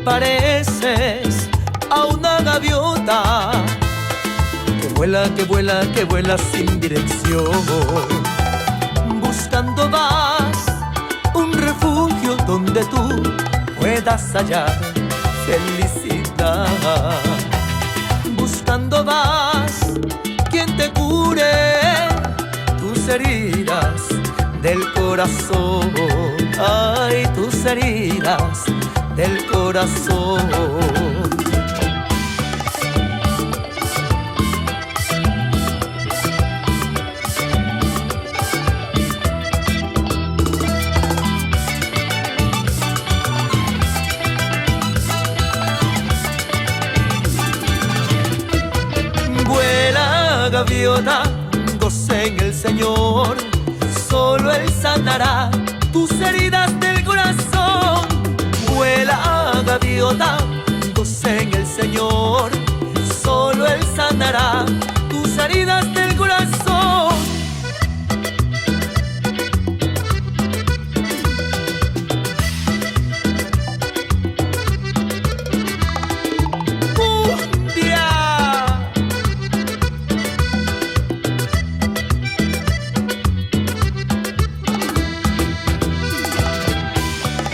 pareces a una gaviota que vuela, que vuela, que vuela sin dirección. Buscando vas un refugio donde tú puedas hallar felicidad. Buscando vas quien te cure tus heridas del corazón. Ay, tus heridas del corazón. Vuela, gaviota, goza en el Señor, solo Él sanará tus heridas del corazón. Vuela, gaviota, goza en el Señor, solo Él sanará tus heridas del corazón.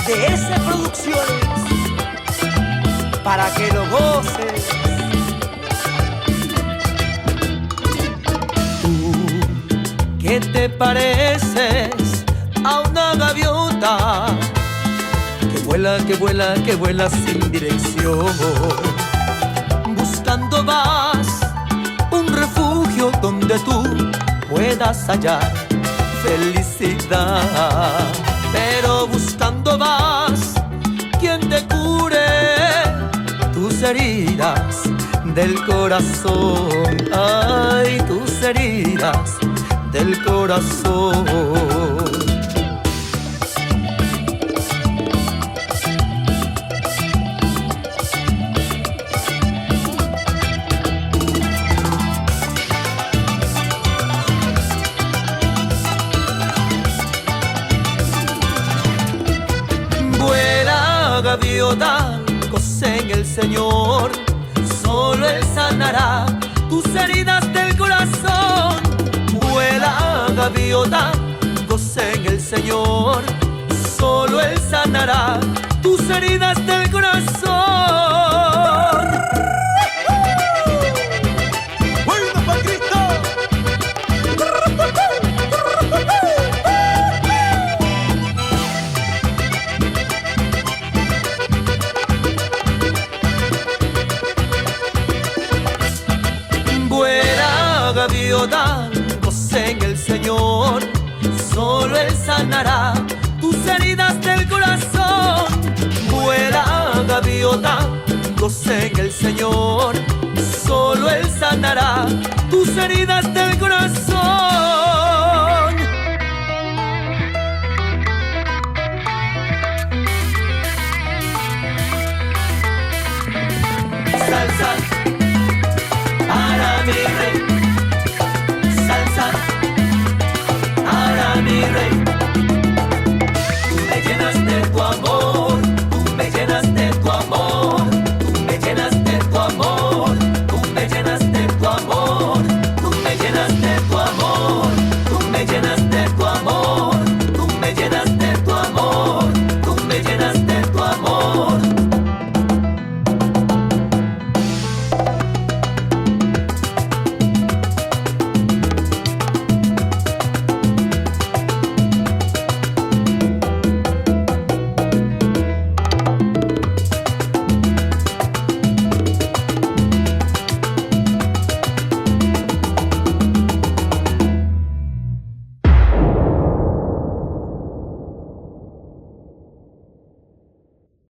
DS Producciones, para que lo goces. Tú, ¿qué te pareces a una gaviota que vuela, que vuela, que vuela sin dirección? Buscando vas un refugio donde tú puedas hallar felicidad. Pero buscando vas quien te cure tus heridas del corazón. Ay, tus heridas del corazón. Gaviota, goza en el Señor, solo Él sanará tus heridas del corazón. Vuela, gaviota, goza en el Señor, solo Él sanará tus heridas del corazón. Gaviota, goza en el Señor, solo Él sanará tus heridas del corazón. Vuela, gaviota, goza en el Señor, solo Él sanará tus heridas del corazón.